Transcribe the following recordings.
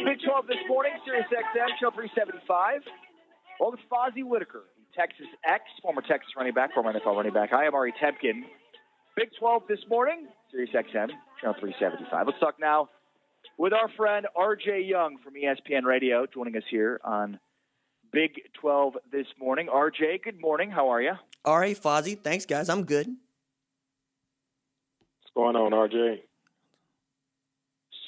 Big 12 this morning, Sirius XM, Show 375. Well, with Fozzie Whitaker, Texas X, former Texas running back, former NFL running back. I am Ari Tempkin. Big 12 this morning, Sirius XM, Channel 375. Let's talk now with our friend RJ Young from ESPN Radio, joining us here on Big 12 this morning. RJ, good morning. How are you? All right, Fozzie. Thanks, guys. I'm good. What's going on, RJ?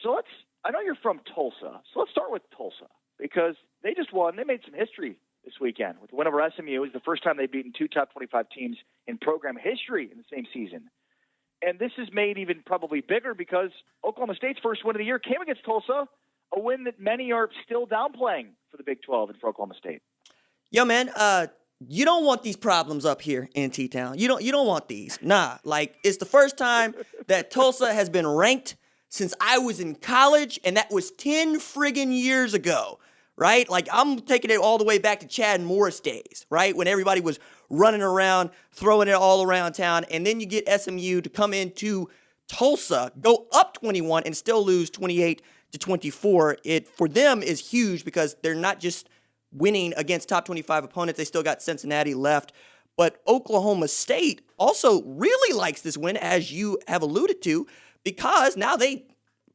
So I know you're from Tulsa, so let's start with Tulsa because they just won. They made some history this weekend with the win over SMU. It was the first time they've beaten two top 25 teams in program history in the same season. And this is made even probably bigger because Oklahoma State's first win of the year came against Tulsa, a win that many are still downplaying for the Big 12 and for Oklahoma State. Yo, man, you don't want these problems up here in T-Town. You don't want these. Nah, like it's the first time that Tulsa has been ranked since I was in college, and that was 10 friggin' years ago, right? Like, I'm taking it all the way back to Chad Morris days, right? When everybody was running around, throwing it all around town, and then you get SMU to come into Tulsa, go up 21, and still lose 28-24. It, for them, is huge because they're not just winning against top 25 opponents. They still got Cincinnati left. But Oklahoma State also really likes this win, as you have alluded to, because now they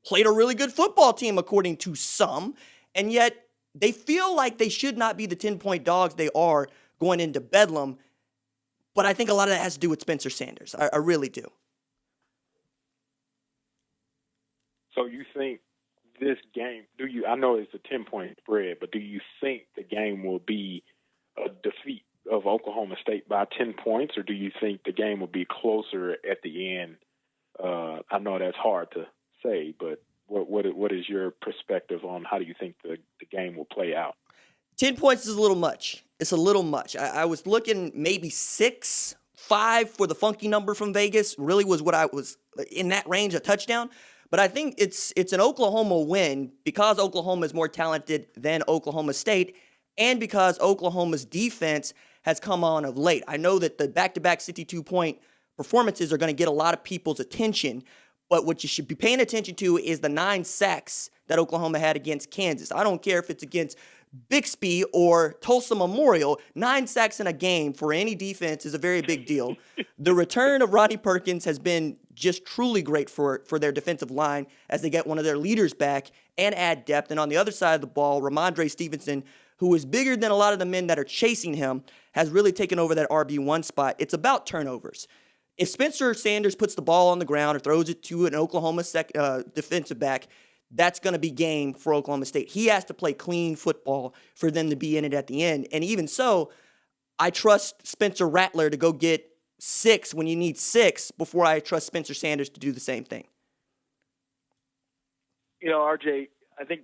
played a really good football team, according to some, and yet they feel like they should not be the 10-point dogs they are going into Bedlam. But I think a lot of that has to do with Spencer Sanders. I really do. So you think this game, I know it's a 10-point spread, but do you think the game will be a defeat of Oklahoma State by 10 points, or do you think the game will be closer at the end? I know that's hard to say, but what is your perspective on how do you think the game will play out? 10 points is a little much. It's a little much. I was looking maybe 6, 5 for the funky number from Vegas. Really was what I was in that range, a touchdown. But I think it's an Oklahoma win because Oklahoma is more talented than Oklahoma State and because Oklahoma's defense has come on of late. I know that the back-to-back 62-point performances are going to get a lot of people's attention, but what you should be paying attention to is the 9 sacks that Oklahoma had against Kansas. I don't care if it's against Bixby or Tulsa Memorial. 9 sacks in a game for any defense is a very big deal. The return of Ronnie Perkins has been just truly great for their defensive line as they get one of their leaders back and add depth. And on the other side of the ball, Ramondre Stevenson, who is bigger than a lot of the men that are chasing him, has really taken over that RB1 spot. It's about turnovers. If Spencer Sanders puts the ball on the ground or throws it to an Oklahoma defensive back, that's going to be game for Oklahoma State. He has to play clean football for them to be in it at the end. And even so, I trust Spencer Rattler to go get 6 when you need 6 before I trust Spencer Sanders to do the same thing. You know, RJ, I think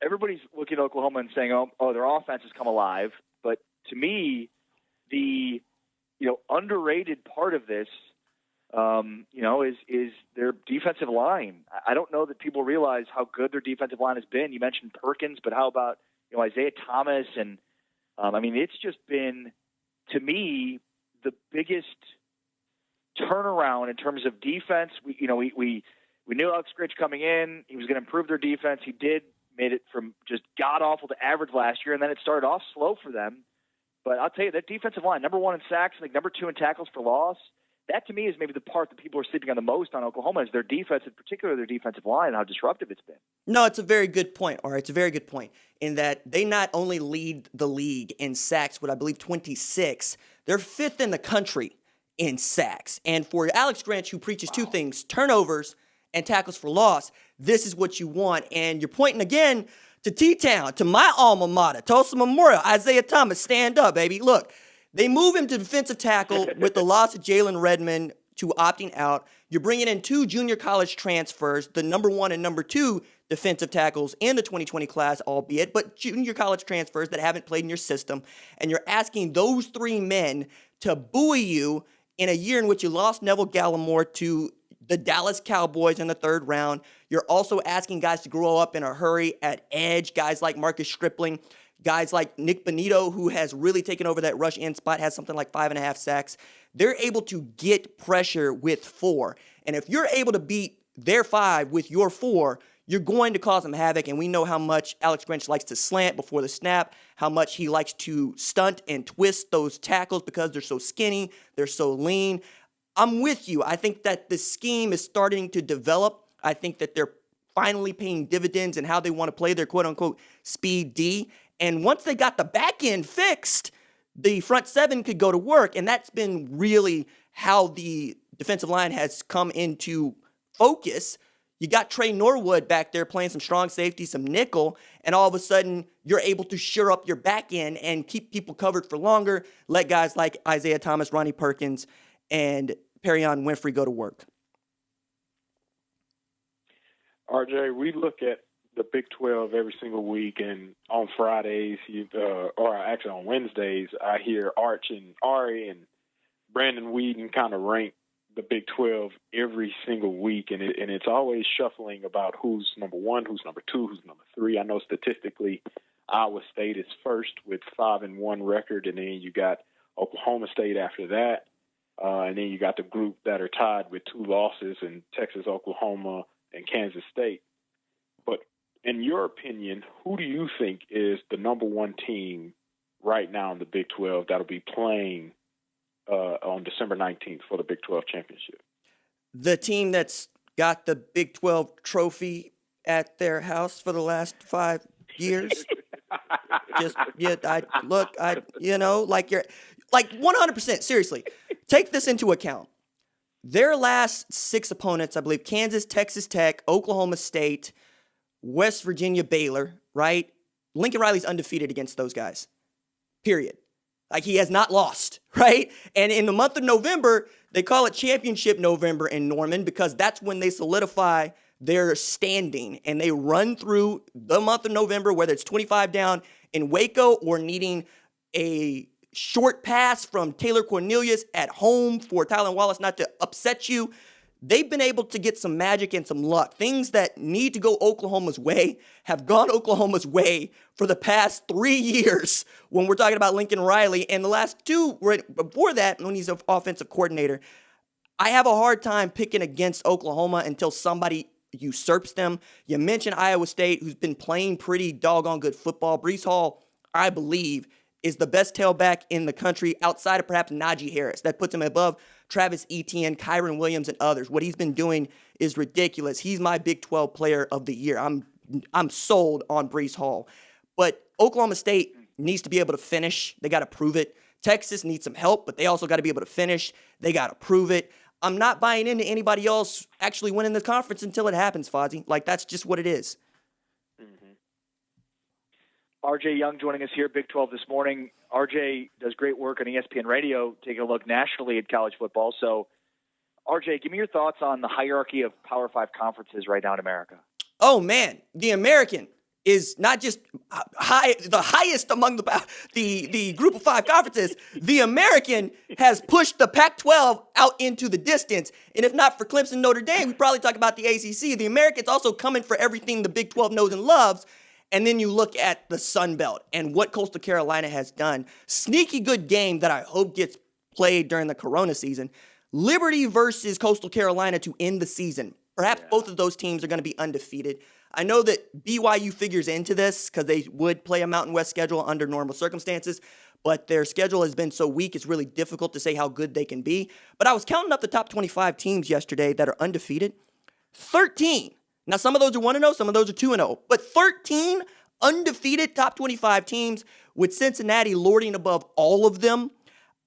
everybody's looking at Oklahoma and saying, oh, their offense has come alive. But to me, the underrated part of this, is their defensive line. I don't know that people realize how good their defensive line has been. You mentioned Perkins, but how about Isaiah Thomas? And it's just been, to me, the biggest turnaround in terms of defense. We knew Alex Grinch coming in, he was going to improve their defense. He made it from just god awful to average last year, and then it started off slow for them. But I'll tell you, that defensive line, number 1 in sacks, I think number 2 in tackles for loss. That, to me, is maybe the part that people are sleeping on the most on Oklahoma is their defense, in particular their defensive line, and how disruptive it's been. No, it's a very good point, all right? It's a very good point in that they not only lead the league in sacks with, I believe, 26, they're 5th in the country in sacks. And for Alex Grinch, who preaches two things, turnovers and tackles for loss, this is what you want. And you're pointing again to T-Town, to my alma mater, Tulsa Memorial. Isaiah Thomas, stand up, baby. Look. They move him to defensive tackle with the loss of Jalen Redmond to opting out. You're bringing in 2 junior college transfers, the number 1 and number 2 defensive tackles in the 2020 class, albeit, but junior college transfers that haven't played in your system. And you're asking those 3 men to buoy you in a year in which you lost Neville Gallimore to the Dallas Cowboys in the 3rd round. You're also asking guys to grow up in a hurry at edge, guys like Marcus Stripling, guys like Nick Bonito, who has really taken over that rush end spot, has something like 5.5 sacks. They're able to get pressure with 4. And if you're able to beat their 5 with your 4, you're going to cause them havoc. And we know how much Alex Grinch likes to slant before the snap, how much he likes to stunt and twist those tackles because they're so skinny, they're so lean. I'm with you. I think that the scheme is starting to develop. I think that they're finally paying dividends in how they want to play their quote-unquote speed D. And once they got the back end fixed, the front seven could go to work. And that's been really how the defensive line has come into focus. You got Trey Norwood back there playing some strong safety, some nickel, and all of a sudden you're able to shore up your back end and keep people covered for longer, let guys like Isaiah Thomas, Ronnie Perkins, and Perion Winfrey go to work. RJ, we look at the Big 12 every single week, and on Fridays, or actually on Wednesdays, I hear Arch and Ari and Brandon Whedon kind of rank the Big 12 every single week, and it's always shuffling about who's number one, who's number two, who's number three. I know statistically Iowa State is first with 5-1 record, and then you got Oklahoma State after that, and then you got the group that are tied with 2 losses in Texas, Oklahoma, and Kansas State. But in your opinion, who do you think is the number one team right now in the Big 12 that'll be playing on December 19th for the Big 12 championship? The team that's got the Big 12 trophy at their house for the last 5 years. Like 100%, seriously. Take this into account. Their last 6 opponents, I believe, Kansas, Texas Tech, Oklahoma State, West Virginia, Baylor, right? Lincoln Riley's undefeated against those guys, period. Like, he has not lost, right? And in the month of November, they call it Championship November in Norman because that's when they solidify their standing. And they run through the month of November, whether it's 25 down in Waco or needing a short pass from Taylor Cornelius at home for Tylan Wallace not to upset you. They've been able to get some magic and some luck. Things that need to go Oklahoma's way have gone Oklahoma's way for the past 3 years when we're talking about Lincoln Riley. And the last 2 right before that, when he's an offensive coordinator, I have a hard time picking against Oklahoma until somebody usurps them. You mentioned Iowa State, who's been playing pretty doggone good football. Breece Hall, I believe, is the best tailback in the country outside of perhaps Najee Harris. That puts him above Travis Etienne, Kyron Williams, and others. What he's been doing is ridiculous. He's my Big 12 player of the year. I'm sold on Breece Hall. But Oklahoma State needs to be able to finish. They got to prove it. Texas needs some help, but they also got to be able to finish. They got to prove it. I'm not buying into anybody else actually winning the conference until it happens, Fozzie. Like, that's just what it is. RJ Young joining us here, Big 12 this morning. RJ does great work on ESPN Radio, taking a look nationally at college football. So, RJ, give me your thoughts on the hierarchy of Power 5 conferences right now in America. Oh, man. The American is not just the highest among the group of 5 conferences. The American has pushed the Pac-12 out into the distance. And if not for Clemson, Notre Dame, we probably talk about the ACC. The American's also coming for everything the Big 12 knows and loves. And then you look at the Sun Belt and what Coastal Carolina has done. Sneaky good game that I hope gets played during the Corona season. Liberty versus Coastal Carolina to end the season. Perhaps both of those teams are going to be undefeated. I know that BYU figures into this because they would play a Mountain West schedule under normal circumstances, but their schedule has been so weak, it's really difficult to say how good they can be. But I was counting up the top 25 teams yesterday that are undefeated. 13. Now, some of those are 1-0, some of those are 2-0, but 13 undefeated top 25 teams with Cincinnati lording above all of them.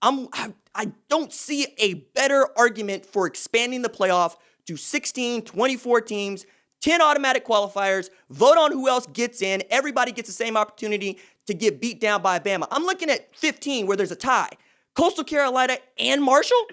I don't see a better argument for expanding the playoff to 16, 24 teams, 10 automatic qualifiers, vote on who else gets in. Everybody gets the same opportunity to get beat down by Bama. I'm looking at 15 where there's a tie. Coastal Carolina and Marshall?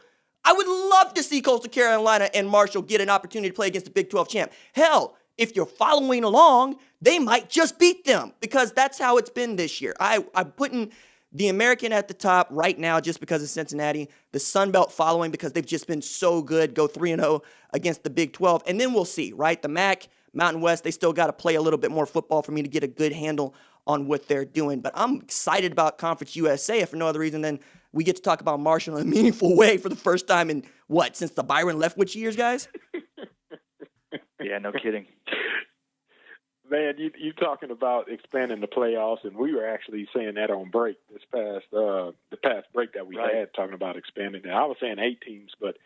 I would love to see Coastal Carolina and Marshall get an opportunity to play against the Big 12 champ. Hell, if you're following along, they might just beat them because that's how it's been this year. I'm putting the American at the top right now just because of Cincinnati. The Sun Belt following because they've just been so good. Go 3-0 against the Big 12. And then we'll see, right? The MAC, Mountain West, they still got to play a little bit more football for me to get a good handle on what they're doing. But I'm excited about Conference USA if for no other reason than we get to talk about Marshall in a meaningful way for the first time in, since the Byron Leftwich years, guys? Yeah, no kidding. Man, you talking about expanding the playoffs, and we were actually saying that on break the past break that we had, talking about expanding it. I was saying 8 teams, but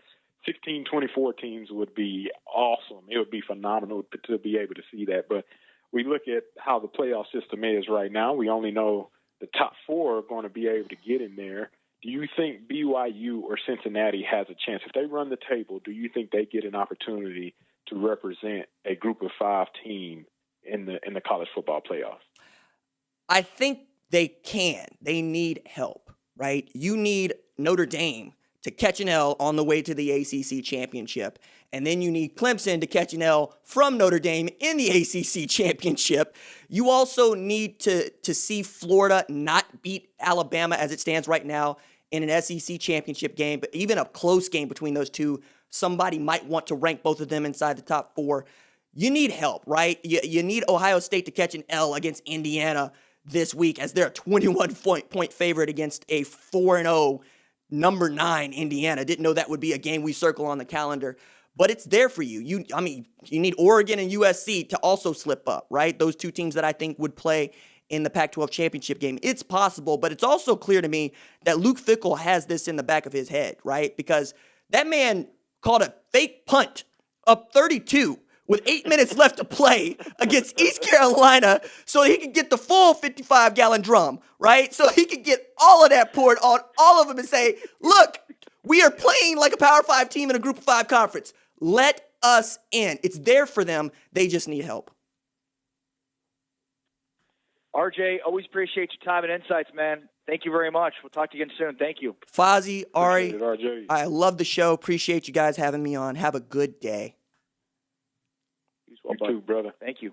16, 24 teams would be awesome. It would be phenomenal to be able to see that. But we look at how the playoff system is right now. We only know the top 4 are going to be able to get in there. Do you think BYU or Cincinnati has a chance? If they run the table, do you think they get an opportunity to represent a group of 5 team in the college football playoffs? I think they can. They need help, right? You need Notre Dame to catch an L on the way to the ACC championship. And then you need Clemson to catch an L from Notre Dame in the ACC championship. You also need to see Florida not beat Alabama as it stands right now in an SEC championship game, but even a close game between those two. Somebody might want to rank both of them inside the top 4. You need help, right? You need Ohio State to catch an L against Indiana this week as they're a 21-point favorite against a 4-0 number 9 Indiana. Didn't know that would be a game we circle on the calendar, but it's there for you. You need Oregon and USC to also slip up, right? Those 2 teams that I think would play in the Pac-12 championship game. It's possible, but it's also clear to me that Luke Fickell has this in the back of his head, right? Because that man called a fake punt up 32 with 8 minutes left to play against East Carolina so he could get the full 55-gallon drum, right? So he could get all of that poured on all of them and say, look, we are playing like a Power 5 team in a Group of 5 conference. Let us in. It's there for them. They just need help. RJ, always appreciate your time and insights, man. Thank you very much. We'll talk to you again soon. Thank you. Fozzie, Ari, RJ. I love the show. Appreciate you guys having me on. Have a good day. You too, brother. Thank you.